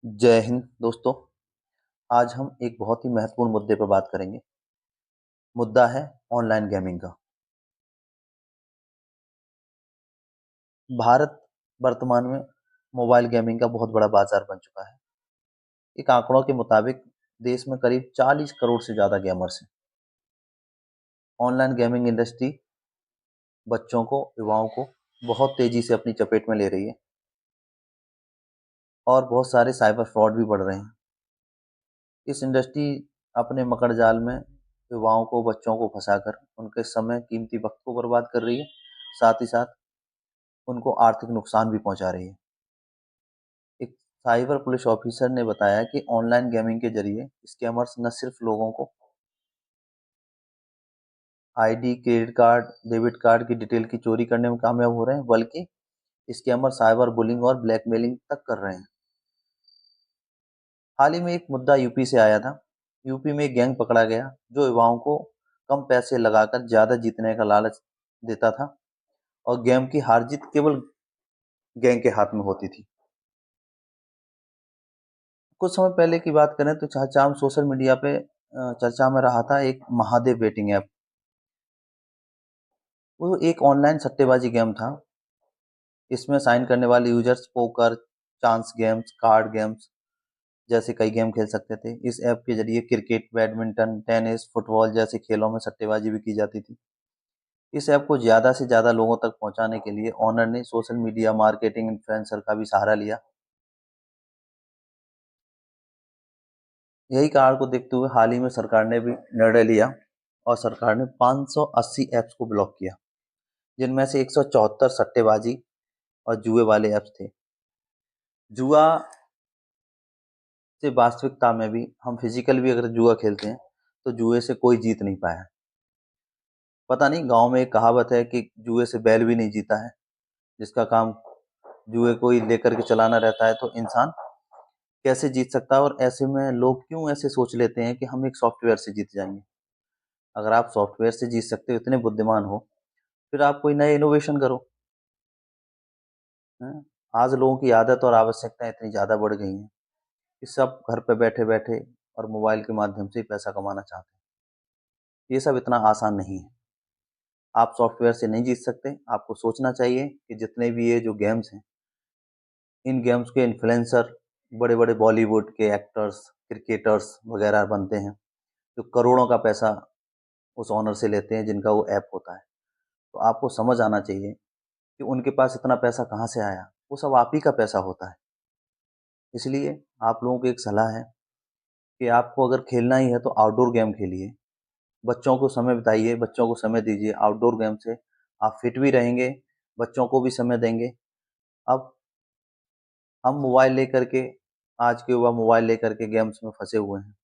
जय हिंद दोस्तों। आज हम एक बहुत ही महत्वपूर्ण मुद्दे पर बात करेंगे। मुद्दा है ऑनलाइन गेमिंग का। भारत वर्तमान में मोबाइल गेमिंग का बहुत बड़ा बाजार बन चुका है। एक आंकड़ों के मुताबिक देश में करीब 40 करोड़ से ज़्यादा गेमर्स हैं। ऑनलाइन गेमिंग इंडस्ट्री बच्चों को, युवाओं को बहुत तेज़ी से अपनी चपेट में ले रही है और बहुत सारे साइबर फ्रॉड भी बढ़ रहे हैं। इस इंडस्ट्री अपने मकड़ जाल में युवाओं को, बच्चों को फंसाकर उनके समय, कीमती वक्त को बर्बाद कर रही है। साथ ही साथ उनको आर्थिक नुकसान भी पहुंचा रही है। एक साइबर पुलिस ऑफिसर ने बताया कि ऑनलाइन गेमिंग के जरिए स्कैमर्स न सिर्फ लोगों को ID, credit card, debit card की डिटेल की चोरी करने में कामयाब हो रहे हैं, बल्कि स्कैमर साइबर बुलिंग और ब्लैकमेलिंग तक कर रहे हैं। हाल ही में एक मुद्दा यूपी से आया था। यूपी में एक गैंग पकड़ा गया जो युवाओं को कम पैसे लगाकर ज्यादा जीतने का लालच देता था और गेम की हार जीत केवल गैंग के हाथ में होती थी। कुछ समय पहले की बात करें तो चर्चा हम सोशल मीडिया पे चर्चा में रहा था एक महादेव बेटिंग ऐप। वो एक ऑनलाइन सट्टेबाजी गेम था। इसमें साइन करने वाले users poker, chance games, card games जैसे कई गेम खेल सकते थे। इस ऐप के जरिए क्रिकेट, बैडमिंटन, टेनिस, फुटबॉल जैसे खेलों में सट्टेबाजी भी की जाती थी। इस ऐप को ज़्यादा से ज़्यादा लोगों तक पहुंचाने के लिए ओनर ने सोशल मीडिया मार्केटिंग इन्फ्लुएंसर का भी सहारा लिया। यही कारण को देखते हुए हाल ही में सरकार ने भी निर्णय लिया और सरकार ने 580 ऐप्स को ब्लॉक किया, जिनमें से 174 सट्टेबाजी और जुए वाले ऐप्स थे। जुआ से वास्तविकता में भी, हम फिजिकल भी अगर जुआ खेलते हैं तो जुए से कोई जीत नहीं पाया। पता नहीं, गांव में एक कहावत है कि जुए से बैल भी नहीं जीता है। जिसका काम जुए को ही लेकर के चलाना रहता है, तो इंसान कैसे जीत सकता है। और ऐसे में लोग क्यों ऐसे सोच लेते हैं कि हम एक सॉफ्टवेयर से जीत जाएंगे। अगर आप सॉफ्टवेयर से जीत सकते हो, इतने बुद्धिमान हो, फिर आप कोई नया इनोवेशन करो। हैं? आज लोगों की आदत और आवश्यकता इतनी ज़्यादा बढ़ गई हैं कि सब घर पे बैठे बैठे और मोबाइल के माध्यम से ही पैसा कमाना चाहते हैं। ये सब इतना आसान नहीं है। आप सॉफ्टवेयर से नहीं जीत सकते। आपको सोचना चाहिए कि जितने भी ये जो गेम्स हैं, इन गेम्स के इन्फ्लुएंसर बड़े बड़े बॉलीवुड के एक्टर्स, क्रिकेटर्स वगैरह बनते हैं, जो करोड़ों का पैसा उस ऑनर से लेते हैं जिनका वो ऐप होता है। तो आपको समझ आना चाहिए कि उनके पास इतना पैसा कहाँ से आया। वो सब आप ही का पैसा होता है। इसलिए आप लोगों को एक सलाह है कि आपको अगर खेलना ही है तो आउटडोर गेम खेलिए। बच्चों को समय बिताइए, बच्चों को समय दीजिए। आउटडोर गेम से आप फिट भी रहेंगे, बच्चों को भी समय देंगे। अब हम मोबाइल लेकर के, आज के युवा मोबाइल लेकर के गेम्स में फंसे हुए हैं।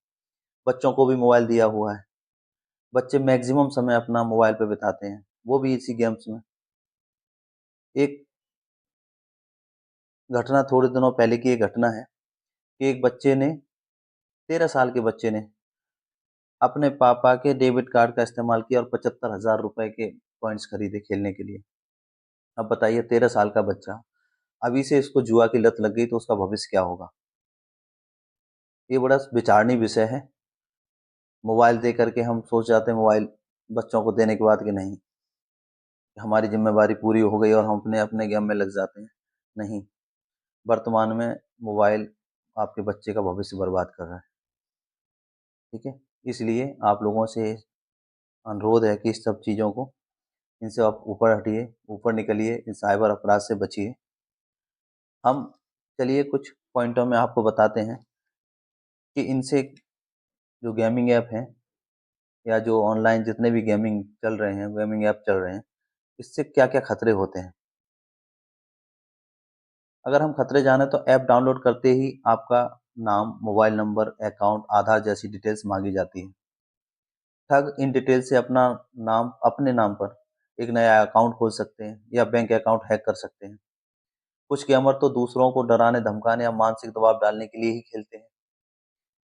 बच्चों को भी मोबाइल दिया हुआ है। बच्चे मैक्सिमम समय अपना मोबाइल पे बिताते हैं, वो भी इसी गेम्स में। एक घटना, थोड़े दिनों पहले की एक घटना है कि एक बच्चे ने, 13 साल के बच्चे ने अपने पापा के डेबिट कार्ड का इस्तेमाल किया और 75,000 रुपए के पॉइंट्स खरीदे खेलने के लिए। अब बताइए, 13 साल का बच्चा, अभी से इसको जुआ की लत लग गई तो उसका भविष्य क्या होगा। ये बड़ा विचारणीय विषय है। मोबाइल दे करके हम सोच जाते हैं, मोबाइल बच्चों को देने के बाद कि नहीं, हमारी जिम्मेवारी पूरी हो गई और हम अपने अपने गेम में लग जाते हैं। नहीं, वर्तमान में मोबाइल आपके बच्चे का भविष्य बर्बाद कर रहा है। ठीक है, इसलिए आप लोगों से अनुरोध है कि इस सब चीज़ों को, इनसे आप ऊपर हटिए, ऊपर निकलिए, इन साइबर अपराध से बचिए। हम, चलिए कुछ पॉइंटों में आपको बताते हैं कि इनसे, जो गेमिंग ऐप हैं या जो ऑनलाइन जितने भी गेमिंग चल रहे हैं, गेमिंग ऐप चल रहे हैं, इससे क्या क्या खतरे होते हैं। अगर हम खतरे जाने तो ऐप डाउनलोड करते ही आपका नाम, मोबाइल नंबर, अकाउंट, आधार जैसी डिटेल्स मांगी जाती है। ठग इन डिटेल से अपना नाम, अपने नाम पर एक नया अकाउंट खोल सकते हैं या बैंक अकाउंट हैक कर सकते हैं। कुछ गेमर तो दूसरों को डराने, धमकाने या मानसिक दबाव डालने के लिए ही खेलते हैं।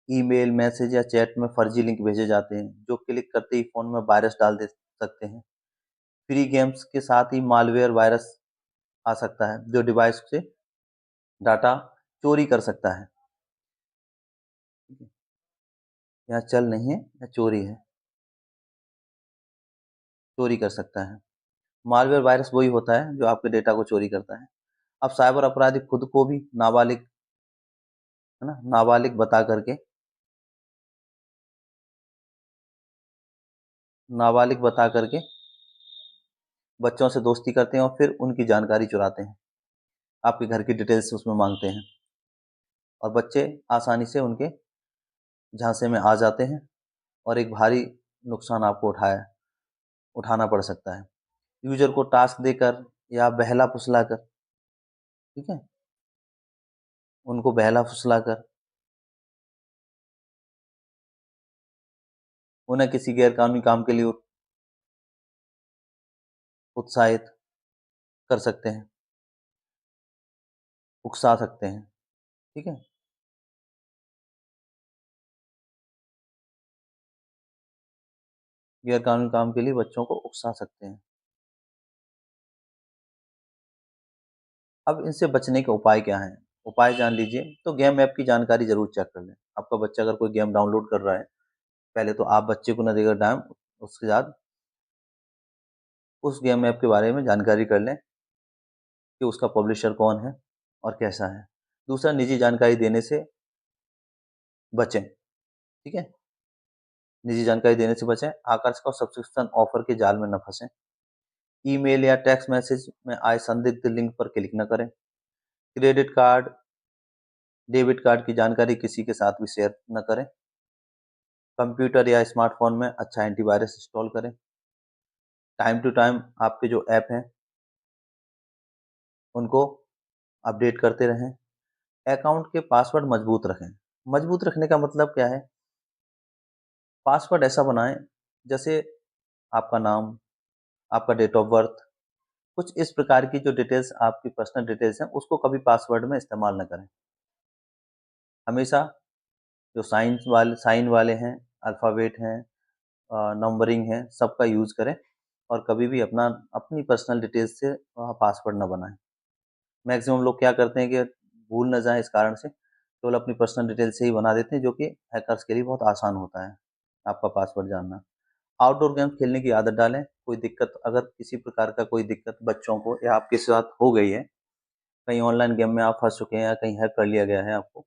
ईमेल, मैसेज या चैट में फर्जी लिंक भेजे जाते हैं जो क्लिक करते ही फोन में वायरस डाल दे सकते हैं। फ्री गेम्स के साथ ही मालवेयर वायरस आ सकता है जो डिवाइस से डाटा चोरी कर सकता है। या चल नहीं है या चोरी है, चोरी कर सकता है। मालवेयर वायरस वही होता है जो आपके डेटा को चोरी करता है। अब साइबर अपराधी खुद को भी नाबालिग, है ना, नाबालिग बता करके, नाबालिग बता करके बच्चों से दोस्ती करते हैं और फिर उनकी जानकारी चुराते हैं, आपके घर की डिटेल्स उसमें मांगते हैं, और बच्चे आसानी से उनके झांसे में आ जाते हैं और एक भारी नुकसान आपको उठाना पड़ सकता है। यूजर को टास्क देकर या बहला फुसला कर, ठीक है, उनको बहला फुसला कर उन्हें किसी गैरकानूनी काम के लिए उत्साहित कर सकते हैं, उकसा सकते हैं, ठीक है। गैरकानूनी काम के लिए बच्चों को उकसा सकते हैं। अब इनसे बचने के उपाय क्या हैं? उपाय जान लीजिए। तो गेम ऐप की जानकारी ज़रूर चेक कर लें। आपका बच्चा अगर कोई गेम डाउनलोड कर रहा है, पहले तो आप बच्चे को ना देकर डाउन, उसके बाद उस गेम ऐप के बारे में जानकारी कर लें कि उसका पब्लिशर कौन है और कैसा है। दूसरा, निजी जानकारी देने से बचें, ठीक है? निजी जानकारी देने से बचें। आकर्षक और सब्सक्रिप्शन ऑफर के जाल में न फंसें। ईमेल या टेक्स्ट मैसेज में आए संदिग्ध लिंक पर क्लिक न करें। क्रेडिट कार्ड, डेबिट कार्ड की जानकारी किसी के साथ भी शेयर न करें। कंप्यूटर या स्मार्टफ़ोन में अच्छा एंटीवायरस इंस्टॉल करें। टाइम टू टाइम आपके जो ऐप हैं, उनको अपडेट करते रहें। अकाउंट के पासवर्ड मजबूत रखें। मजबूत रखने का मतलब क्या है? पासवर्ड ऐसा बनाएँ जैसे आपका नाम, आपका डेट ऑफ बर्थ, कुछ इस प्रकार की जो डिटेल्स आपकी पर्सनल डिटेल्स हैं, उसको कभी पासवर्ड में इस्तेमाल ना करें। हमेशा जो साइन वाले हैं, अल्फ़ाबेट हैं, नंबरिंग है, सबका यूज़ करें और कभी भी अपनी पर्सनल डिटेल्स से पासवर्ड ना बनाएँ। मैक्सिमम लोग क्या करते हैं कि भूल ना जाएँ, इस कारण से केवल अपनी पर्सनल डिटेल से ही बना देते हैं, जो कि हैकर्स के लिए बहुत आसान होता है आपका पासवर्ड जानना। आउटडोर गेम्स खेलने की आदत डालें। कोई दिक्कत, अगर किसी प्रकार का कोई दिक्कत बच्चों को या आपके साथ हो गई है, कहीं ऑनलाइन गेम में आप फँस चुके हैं या कहीं हैक कर लिया गया है आपको,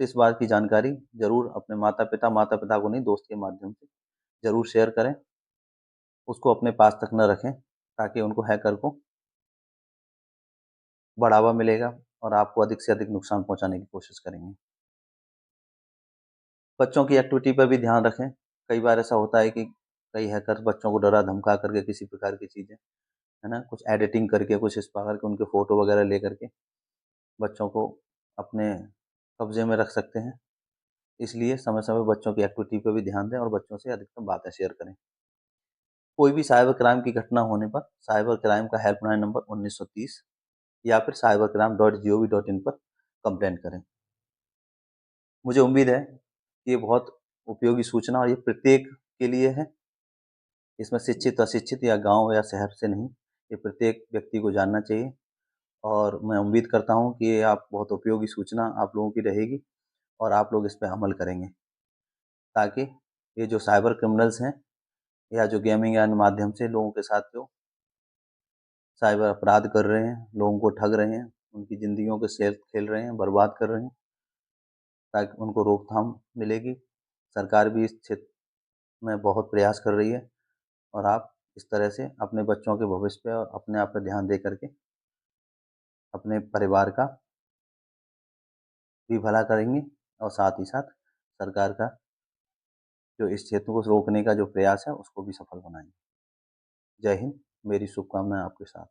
तो इस बात की जानकारी ज़रूर अपने माता-पिता को नहीं, दोस्त के माध्यम से ज़रूर शेयर करें। उसको अपने पास तक न रखें, ताकि उनको, हैकर को, बढ़ावा मिलेगा और आपको अधिक से अधिक नुकसान पहुँचाने की कोशिश करेंगे। बच्चों की एक्टिविटी पर भी ध्यान रखें। कई बार ऐसा होता है कि कई हैकर्स बच्चों को डरा-धमका करके किसी प्रकार की चीज़ें, है ना, कुछ एडिटिंग करके, कुछ इस प्रकार के उनके फ़ोटो वगैरह ले करके बच्चों को अपने कब्ज़े में रख सकते हैं। इसलिए समय-समय बच्चों की एक्टिविटी पे भी ध्यान दें और बच्चों से अधिकतम बातें शेयर करें। कोई भी साइबर क्राइम की घटना होने पर साइबर क्राइम का हेल्पलाइन नंबर 1930 या फिर cybercrime.gov.in पर कंप्लेंट करें। मुझे उम्मीद है कि ये बहुत उपयोगी सूचना, और ये प्रत्येक के लिए है। इसमें शिक्षित, अशिक्षित या गाँव या शहर से नहीं, ये प्रत्येक व्यक्ति को जानना चाहिए, और मैं उम्मीद करता हूँ कि ये आप बहुत उपयोगी सूचना आप लोगों की रहेगी और आप लोग इस पे अमल करेंगे, ताकि ये जो साइबर क्रिमिनल्स हैं या जो गेमिंग के माध्यम से लोगों के साथ जो साइबर अपराध कर रहे हैं, लोगों को ठग रहे हैं, उनकी ज़िंदगियों के साथ खेल रहे हैं, बर्बाद कर रहे हैं, ताकि उनको रोकथाम मिलेगी। सरकार भी इस क्षेत्र में बहुत प्रयास कर रही है, और आप इस तरह से अपने बच्चों के भविष्य पे और अपने आप पे ध्यान दे करके अपने परिवार का भी भला करेंगे, और साथ ही साथ सरकार का जो इस क्षेत्र को रोकने का जो प्रयास है, उसको भी सफल बनाएँगे। जय हिंद, मेरी शुभकामनाएँ आपके साथ।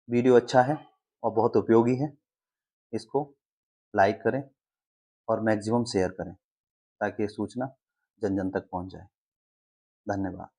वीडियो अच्छा है और बहुत उपयोगी है, इसको लाइक करें और मैक्सिमम शेयर करें, ताकि ये सूचना जन-जन तक पहुँच जाए। धन्यवाद।